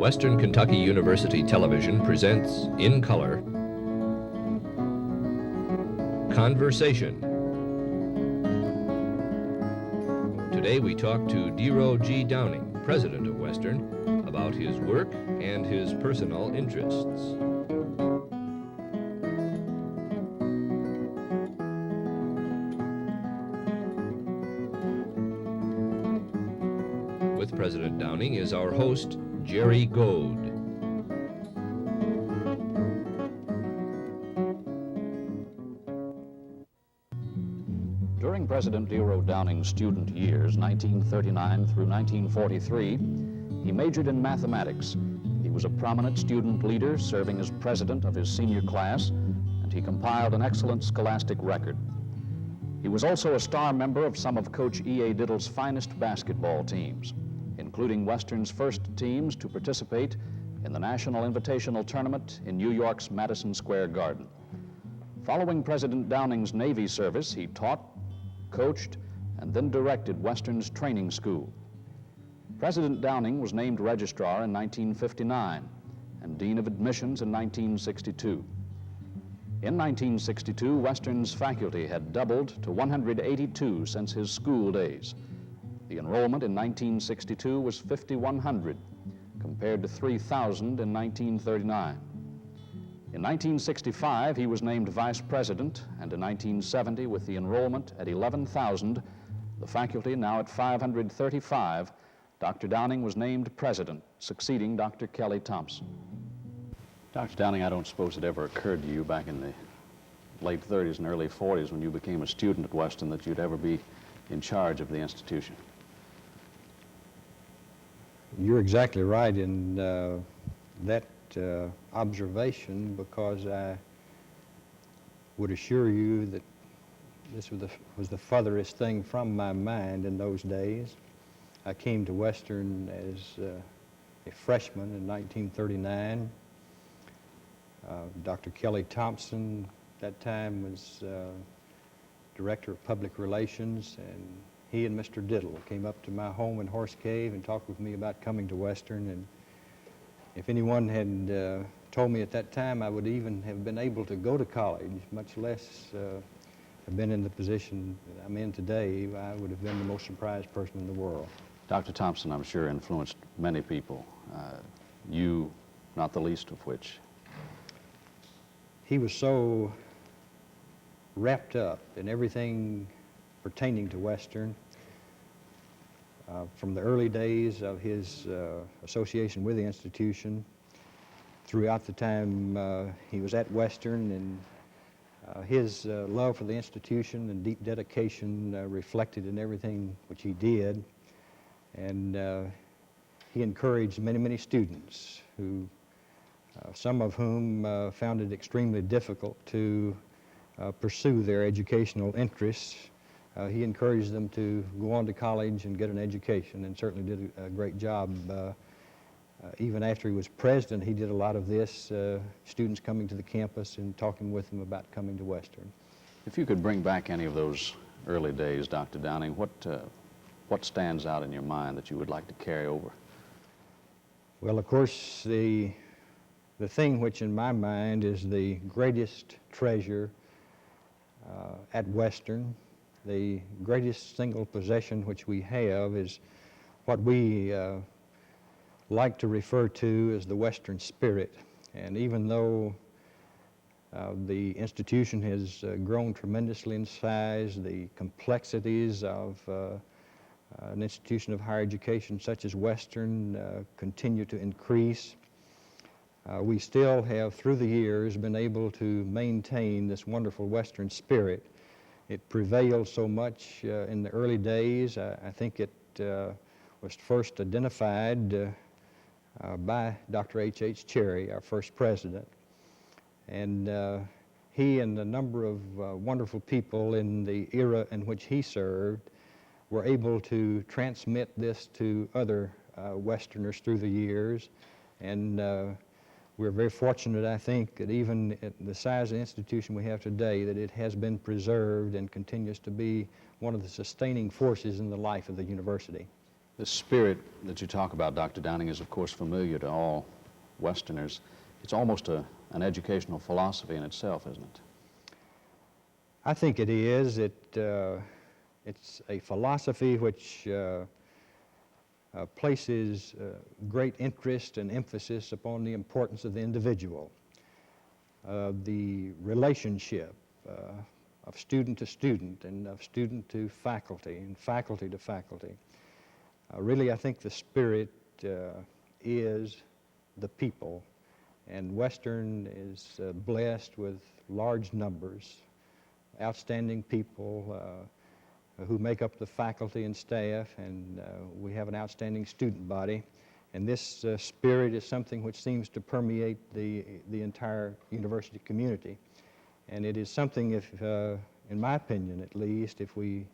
Western Kentucky University Television presents, in color, Conversation. Today we talk to Dero G. Downing, president of Western, about his work and his personal interests. With President Downing is our host, Jerry Goad. During President Dero Downing's student years, 1939 through 1943, he majored in mathematics. He was a prominent student leader, serving as president of his senior class, and he compiled an excellent scholastic record. He was also a star member of some of Coach E.A. Diddle's finest basketball teams, including Western's first teams to participate in the National Invitational Tournament in New York's Madison Square Garden. Following President Downing's Navy service, he taught, coached, and then directed Western's training school. President Downing was named registrar in 1959 and dean of admissions in 1962. In 1962, Western's faculty had doubled to 182 since his school days. The enrollment in 1962 was 5,100, compared to 3,000 in 1939. In 1965, he was named vice president, and in 1970, with the enrollment at 11,000, the faculty now at 535, Dr. Downing was named president, succeeding Dr. Kelly Thompson. Dr. Downing, I don't suppose it ever occurred to you back in the late 30s and early 40s when you became a student at Western that you'd ever be in charge of the institution. You're exactly right in that observation, because I would assure you that this was the furthest thing from my mind in those days. I came to Western as a freshman in 1939. Dr. Kelly Thompson at that time was director of public relations, and he and Mr. Diddle came up to my home in Horse Cave and talked with me about coming to Western. And if anyone had told me at that time I would even have been able to go to college, much less have been in the position that I'm in today, I would have been the most surprised person in the world. Dr. Thompson, I'm sure, influenced many people, you not the least of which. He was so wrapped up in everything pertaining to Western, from the early days of his association with the institution, throughout the time he was at Western, and his love for the institution and deep dedication reflected in everything which he did. And he encouraged many, many students who, some of whom found it extremely difficult to pursue their educational interests. He encouraged them to go on to college and get an education, and certainly did a great job. Even after he was president, he did a lot of this, students coming to the campus and talking with them about coming to Western. If you could bring back any of those early days, Dr. Downing, what stands out in your mind that you would like to carry over? Well, of course, the thing which in my mind is the greatest treasure at Western, the greatest single possession which we have, is what we like to refer to as the Western spirit. And even though the institution has grown tremendously in size, the complexities of an institution of higher education such as Western continue to increase, we still have, through the years, been able to maintain this wonderful Western spirit. It prevailed so much in the early days. I think it was first identified by Dr. H.H. Cherry, our first president. And he and a number of wonderful people in the era in which he served were able to transmit this to other Westerners through the years. And we're very fortunate, I think, that even at the size of the institution we have today, that it has been preserved and continues to be one of the sustaining forces in the life of the university. The spirit that you talk about, Dr. Downing, is of course familiar to all Westerners. It's almost an educational philosophy in itself, isn't it? I think it is. It's a philosophy which places great interest and emphasis upon the importance of the individual, the relationship of student to student and of student to faculty and faculty to faculty. Really, I think the spirit is the people, and Western is blessed with large numbers, outstanding people who make up the faculty and staff, and we have an outstanding student body. And this spirit is something which seems to permeate the entire university community. And it is something, in my opinion at least, if we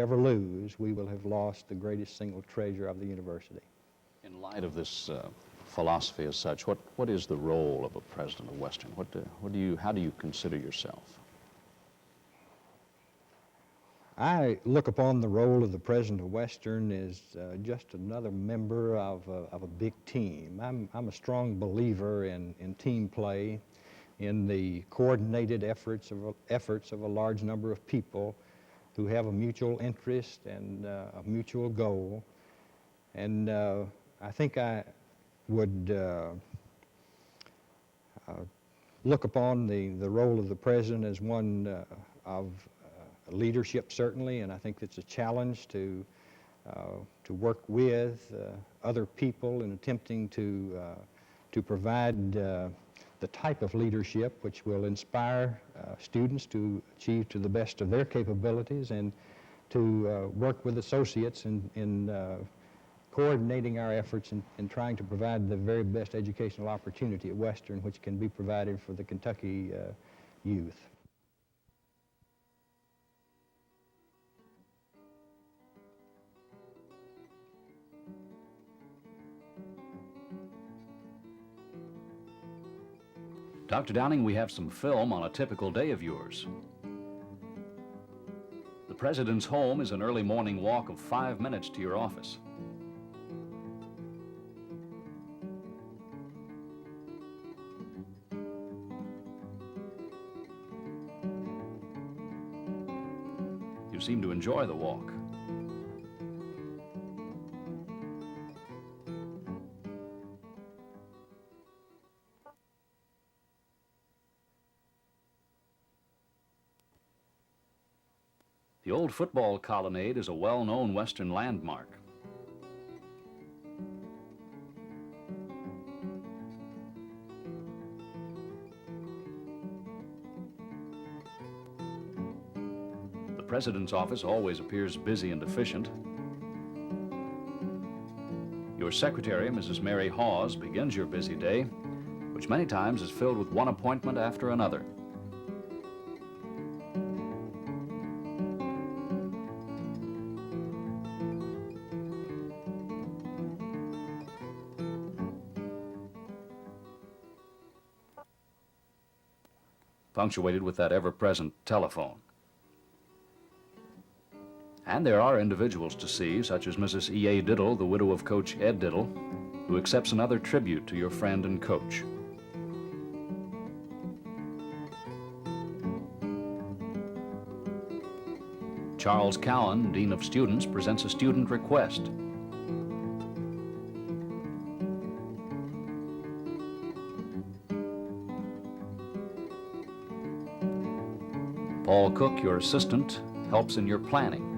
ever lose, we will have lost the greatest single treasure of the university. In light of this philosophy as such, what is the role of a president of Western? How do you consider yourself? I look upon the role of the president of Western as just another member of a big team. I'm a strong believer in team play, in the coordinated efforts of a large number of people who have a mutual interest and a mutual goal. And I think I would look upon the role of the president as one of leadership, certainly, and I think it's a challenge to work with other people in attempting to provide the type of leadership which will inspire students to achieve to the best of their capabilities, and to work with associates in coordinating our efforts in trying to provide the very best educational opportunity at Western which can be provided for the Kentucky youth. Dr. Downing, we have some film on a typical day of yours. The president's home is an early morning walk of 5 minutes to your office. You seem to enjoy the walk. The old football colonnade is a well-known Western landmark. The president's office always appears busy and efficient. Your secretary, Mrs. Mary Hawes, begins your busy day, which many times is filled with one appointment after another. Punctuated with that ever-present telephone. And there are individuals to see, such as Mrs. E.A. Diddle, the widow of Coach Ed Diddle, who accepts another tribute to your friend and coach. Charles Cowan, Dean of Students, presents a student request. Paul Cook, your assistant, helps in your planning.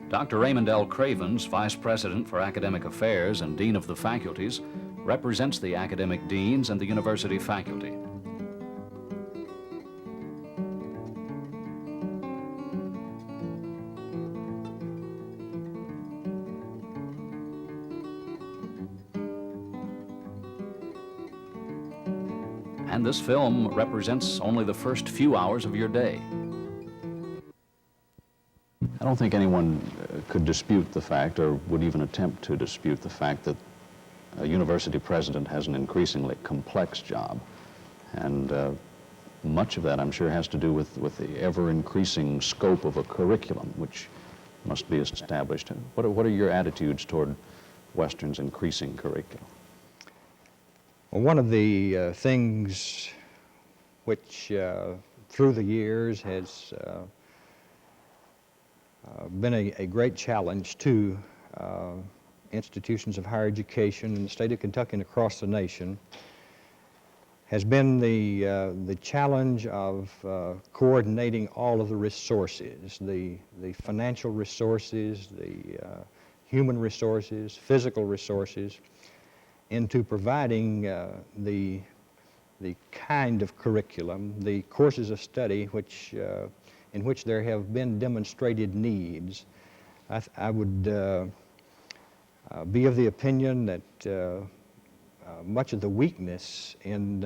Dr. Raymond L. Cravens, Vice President for Academic Affairs and Dean of the Faculties, represents the academic deans and the university faculty. And this film represents only the first few hours of your day. I don't think anyone could dispute the fact, or would even attempt to dispute the fact, that a university president has an increasingly complex job. And much of that, I'm sure, has to do with the ever-increasing scope of a curriculum, which must be established. What are your attitudes toward Western's increasing curriculum? Well, one of the things which through the years has been a great challenge to institutions of higher education in the state of Kentucky and across the nation has been the challenge of coordinating all of the resources, the financial resources, the human resources, physical resources, into providing the kind of curriculum, the courses of study which in which there have been demonstrated needs. I would be of the opinion that much of the weakness in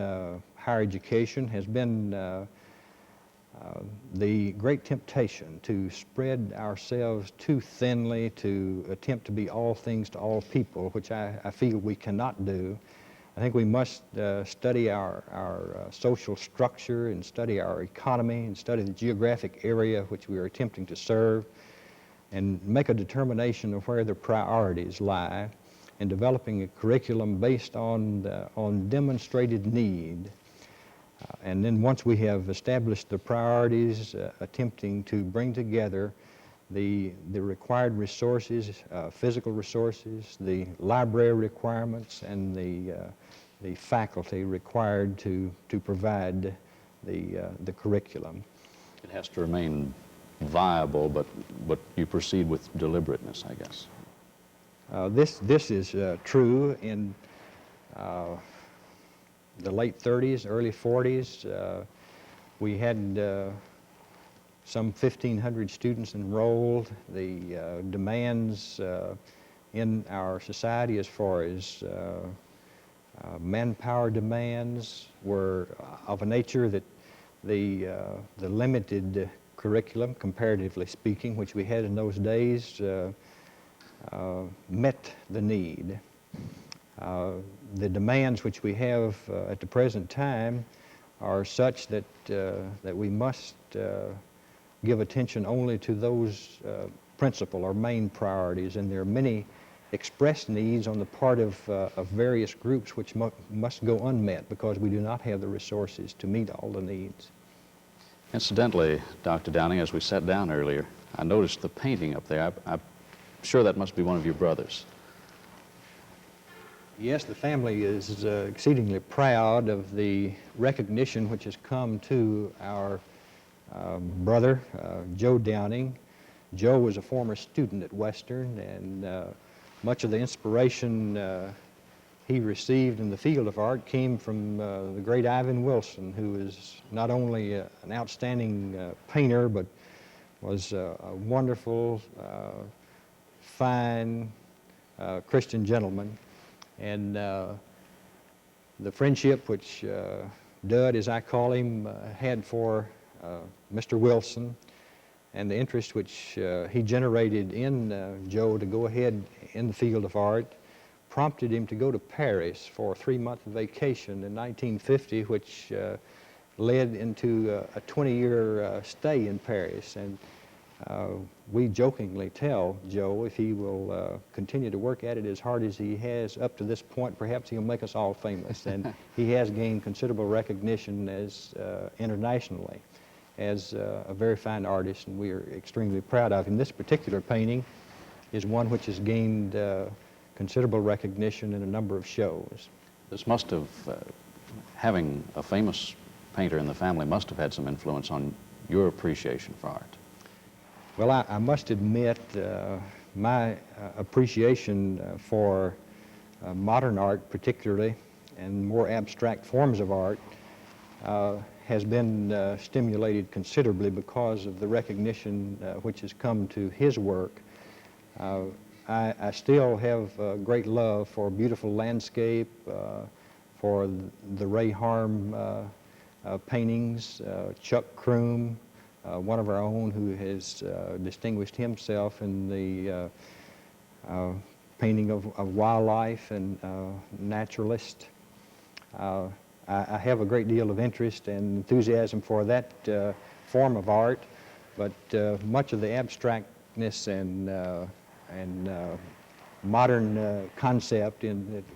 higher education has been the great temptation to spread ourselves too thinly, to attempt to be all things to all people, which I feel we cannot do. I think we must study our social structure and study our economy and study the geographic area which we are attempting to serve and make a determination of where the priorities lie in developing a curriculum based on demonstrated need. And then once we have established the priorities, attempting to bring together the required resources, physical resources, the library requirements, and the faculty required to provide the curriculum. It has to remain viable, but you proceed with deliberateness, I guess. This is true in the late 30s, early 40s. We had some 1,500 students enrolled. The demands in our society as far as manpower demands were of a nature that the limited curriculum, comparatively speaking, which we had in those days, met the need. The demands which we have at the present time are such that we must give attention only to those principal or main priorities, and there are many expressed needs on the part of various groups which must go unmet because we do not have the resources to meet all the needs. Incidentally, Dr. Downing, as we sat down earlier, I noticed the painting up there. I'm sure that must be one of your brothers. Yes, the family is exceedingly proud of the recognition which has come to our brother, Joe Downing. Joe was a former student at Western, and much of the inspiration he received in the field of art came from the great Ivan Wilson, who is not only an outstanding painter, but was a wonderful, fine Christian gentleman. And the friendship which Dud, as I call him, had for Mr. Wilson, and the interest which he generated in Joe to go ahead in the field of art prompted him to go to Paris for a 3-month vacation in 1950, which led into a 20-year stay in Paris. And we jokingly tell Joe if he will continue to work at it as hard as he has up to this point, perhaps he'll make us all famous. And he has gained considerable recognition as internationally as a very fine artist, and we are extremely proud of him. This particular painting is one which has gained considerable recognition in a number of shows. This must have, having a famous painter in the family must have had some influence on your appreciation for art. Well, I must admit my appreciation for modern art particularly, and more abstract forms of art, has been stimulated considerably because of the recognition which has come to his work. I still have great love for beautiful landscape, for the Ray Harm paintings, Chuck Kroom, one of our own who has distinguished himself in the painting of wildlife and naturalist. I have a great deal of interest and enthusiasm for that form of art, but much of the abstractness and modern concept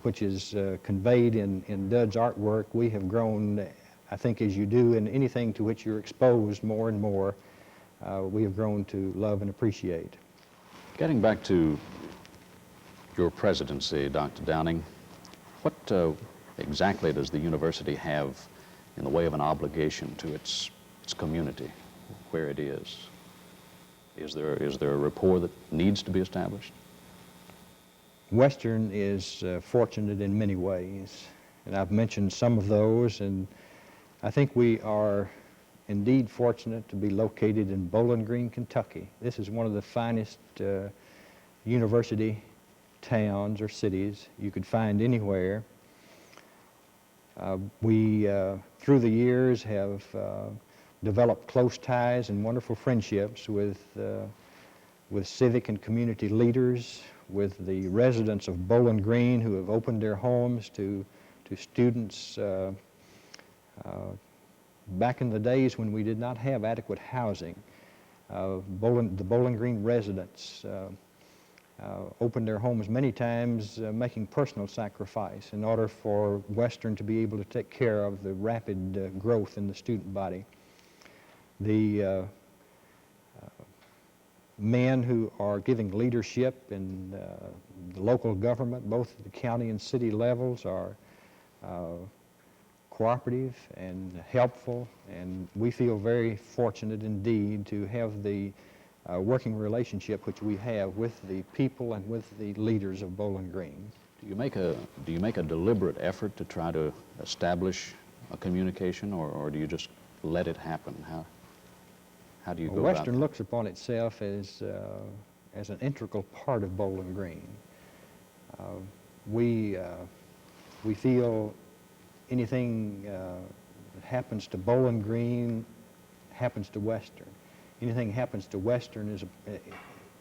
which is conveyed in Dud's artwork, we have grown, I think as you do in anything to which you're exposed more and more, we have grown to love and appreciate. Getting back to your presidency, Dr. Downing, what exactly does the university have in the way of an obligation to its community, where it is? Is there a rapport that needs to be established? Western is fortunate in many ways, and I've mentioned some of those, and I think we are indeed fortunate to be located in Bowling Green, Kentucky. This is one of the finest university towns or cities you could find anywhere. We, through the years, have developed close ties and wonderful friendships with civic and community leaders, with the residents of Bowling Green who have opened their homes to students back in the days when we did not have adequate housing. The Bowling Green residents opened their homes many times, making personal sacrifice in order for Western to be able to take care of the rapid growth in the student body. The men who are giving leadership in the local government, both at the county and city levels, are cooperative and helpful, and we feel very fortunate indeed to have the working relationship which we have with the people and with the leaders of Bowling Green. Do you make a deliberate effort to try to establish a communication, or do you just let it happen? How do you go about that? Western looks upon itself as an integral part of Bowling Green. We feel anything that happens to Bowling Green happens to Western. Anything happens to Western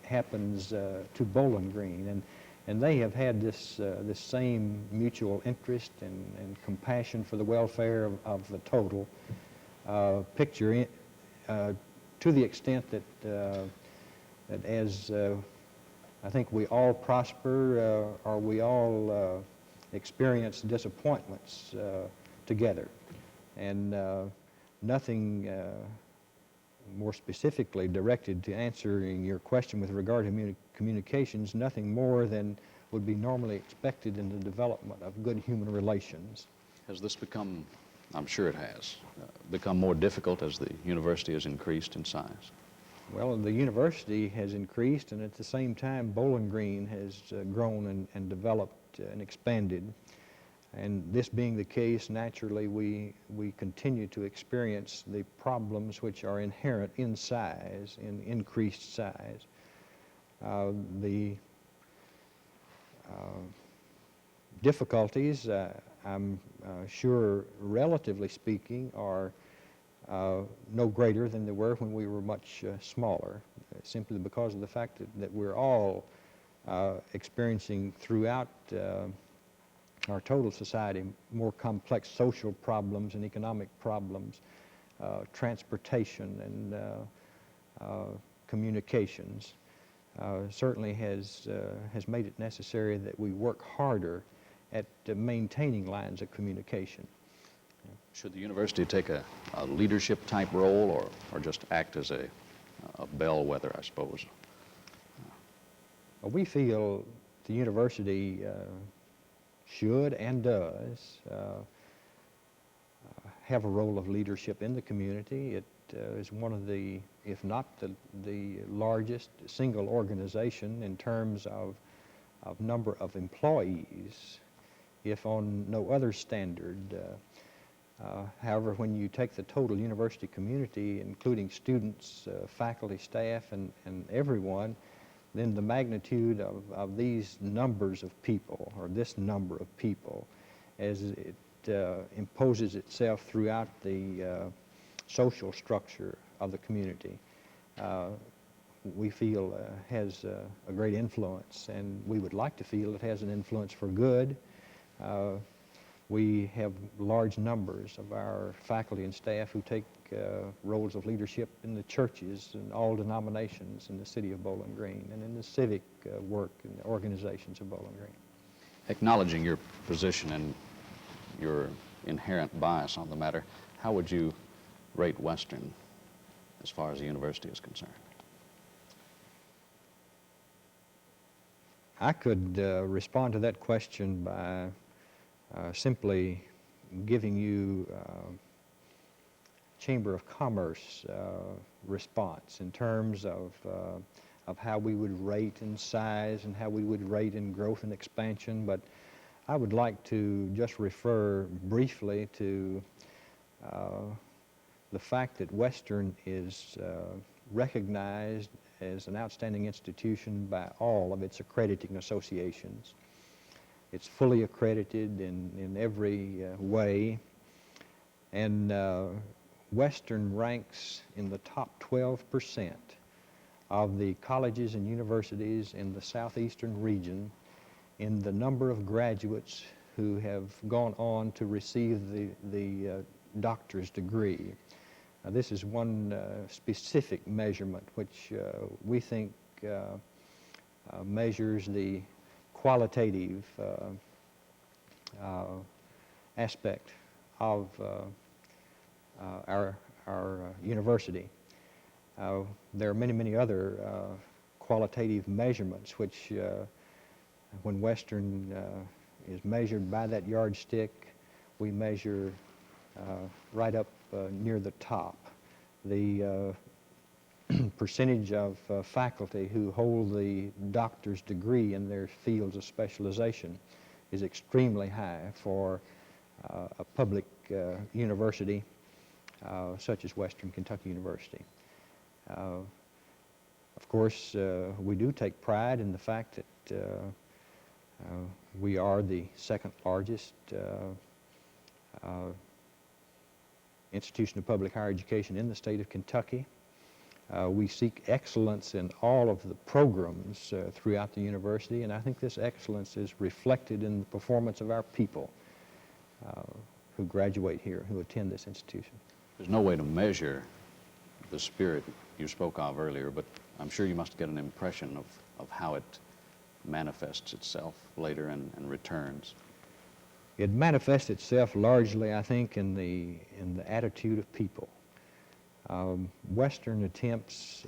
happens to Bowling Green, and they have had this same mutual interest and compassion for the welfare of the total picture, to the extent that as I think we all prosper, or we all experience disappointments together, and nothing more specifically directed to answering your question with regard to communications, nothing more than would be normally expected in the development of good human relations. Has this become, I'm sure it has, become more difficult as the university has increased in size? Well, the university has increased, and at the same time Bowling Green has grown and developed and expanded. And this being the case, naturally we continue to experience the problems which are inherent in size, in increased size. The difficulties, I'm sure, relatively speaking, are no greater than they were when we were much smaller, simply because of the fact that we're all experiencing throughout our total society more complex social problems and economic problems, transportation and communications. Certainly has made it necessary that we work harder at maintaining lines of communication. Should the university take a leadership type role, or just act as a bellwether, I suppose? We feel the university should and does have a role of leadership in the community. It is one of the, if not the largest single organization in terms of number of employees, if on no other standard. However, when you take the total university community, including students, faculty, staff, and everyone, then the magnitude of these numbers of people, or this number of people, as it imposes itself throughout the social structure of the community, we feel has a great influence, and we would like to feel it has an influence for good. We have large numbers of our faculty and staff who take roles of leadership in the churches and all denominations in the city of Bowling Green, and in the civic work and organizations of Bowling Green. Acknowledging your position and your inherent bias on the matter, how would you rate Western as far as the university is concerned? I could respond to that question by simply giving you Chamber of Commerce response in terms of how we would rate in size and how we would rate in growth and expansion. But I would like to just refer briefly to the fact that Western is recognized as an outstanding institution by all of its accrediting associations. It's fully accredited in every way, and Western ranks in the top 12% of the colleges and universities in the southeastern region in the number of graduates who have gone on to receive the doctor's degree. This is one specific measurement which we think measures the qualitative aspect of our university. There are many other qualitative measurements which, when Western is measured by that yardstick, we measure right up near the top. The percentage of faculty who hold the doctor's degree in their fields of specialization is extremely high for a public university such as Western Kentucky University. Of course, we do take pride in the fact that we are the second largest institution of public higher education in the state of Kentucky. We seek excellence in all of the programs throughout the university, and I think this excellence is reflected in the performance of our people who graduate here, who attend this institution. There's no way to measure the spirit you spoke of earlier, but I'm sure you must get an impression of how it manifests itself later and returns. It manifests itself largely, I think, in the attitude of people. Western attempts,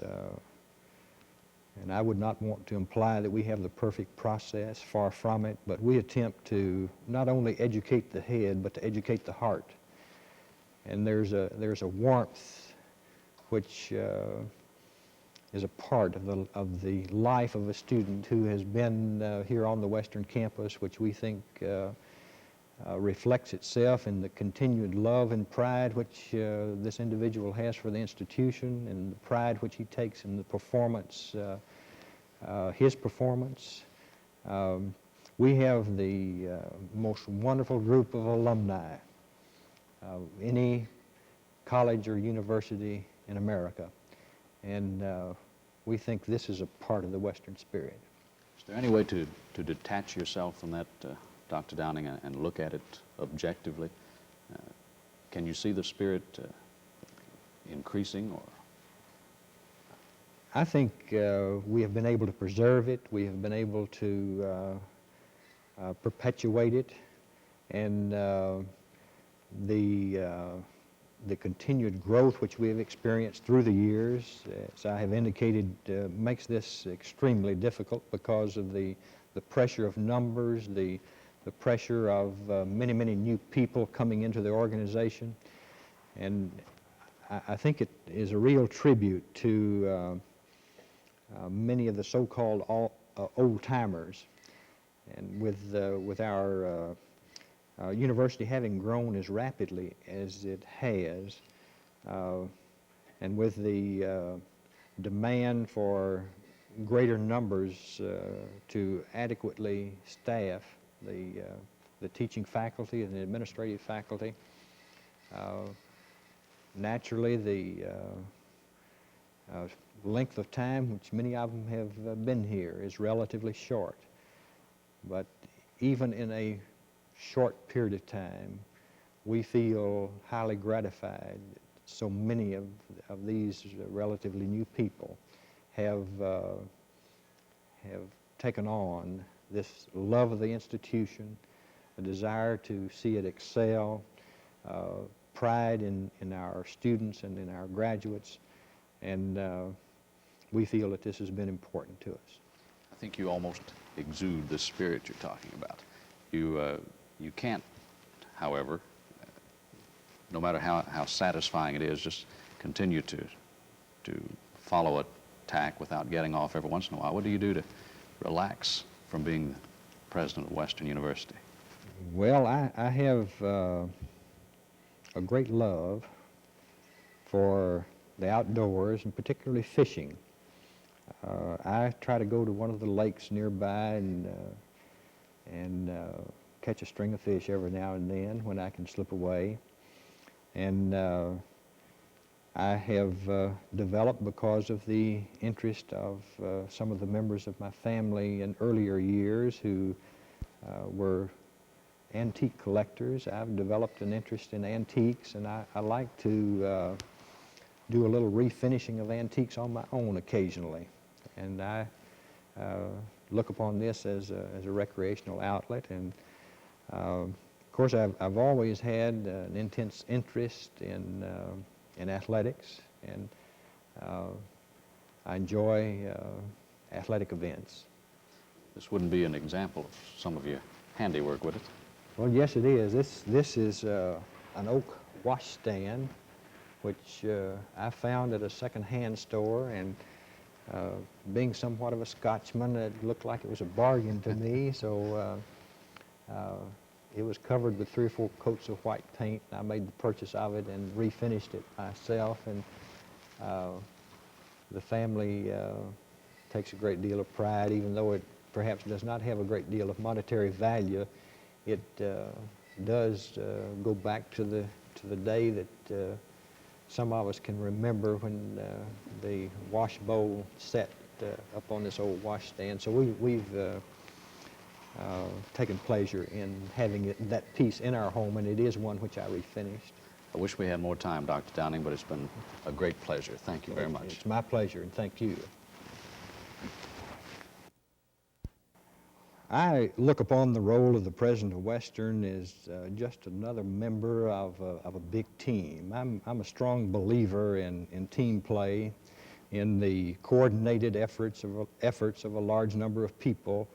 and I would not want to imply that we have the perfect process, far from it, but we attempt to not only educate the head, but to educate the heart. And there's a warmth which is a part of the life of a student who has been here on the Western campus, which we think reflects itself in the continued love and pride which this individual has for the institution, and the pride which he takes in the performance, his performance. We have the most wonderful group of alumni of any college or university in America, and we think this is a part of the Western spirit. Is there any way to detach yourself from that, Dr. Downing, and look at it objectively? Can you see the spirit increasing, or? I think we have been able to preserve it. We have been able to perpetuate it, and the continued growth which we have experienced through the years, as I have indicated, makes this extremely difficult because of the pressure of numbers, the pressure of many new people coming into the organization. And I think it is a real tribute to many of the so-called old-timers. And with our university having grown as rapidly as it has, and with the demand for greater numbers to adequately staff the teaching faculty and the administrative faculty, naturally Length of time, which many of them have been here, is relatively short. But even in a short period of time, we feel highly gratified that so many of these relatively new people have taken on this love of the institution, a desire to see it excel, pride in our students and in our graduates, and we feel that this has been important to us. I think you almost exude the spirit you're talking about. You can't, however, no matter how satisfying it is, just continue to follow a tack without getting off every once in a while. What do you do to relax from being the president of Western University? Well, I have a great love for the outdoors, and particularly fishing. I try to go to one of the lakes nearby and catch a string of fish every now and then when I can slip away. And I have developed, because of the interest of some of the members of my family in earlier years who were antique collectors, I've developed an interest in antiques, and I like to do a little refinishing of antiques on my own occasionally. And I look upon this as a recreational outlet. And of course, I've always had an intense interest in athletics, and I enjoy athletic events. This wouldn't be an example of some of your handiwork, would it? Well, yes, it is. This is an oak washstand, which I found at a second-hand store, and being somewhat of a Scotsman, it looked like it was a bargain to me. So it was covered with 3 or 4 coats of white paint. I made the purchase of it and refinished it myself, and the family takes a great deal of pride, even though it perhaps does not have a great deal of monetary value. It does go back to the day that some of us can remember, when the wash bowl set up on this old washstand. So we've taken pleasure in having that piece in our home, and it is one which I refinished. I wish we had more time, Dr. Downing, but it's been a great pleasure. Thank you very much. It's my pleasure, and thank you. I look upon the role of the president of Western as just another member of a big team. I'm a strong believer in team play, in the coordinated efforts of a large number of people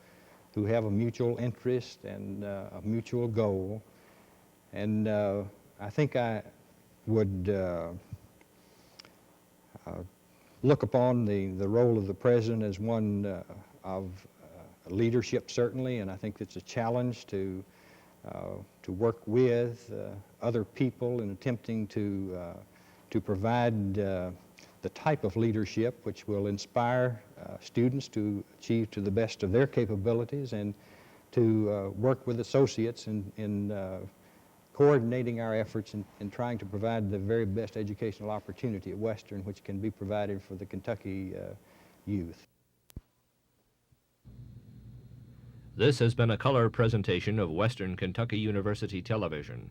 who have a mutual interest and a mutual goal. And I think I would look upon the role of the president as one of leadership, certainly, and I think it's a challenge to work with other people in attempting to provide the type of leadership which will inspire students to achieve to the best of their capabilities, and to work with associates in coordinating our efforts in trying to provide the very best educational opportunity at Western which can be provided for the Kentucky youth. This has been a color presentation of Western Kentucky University Television.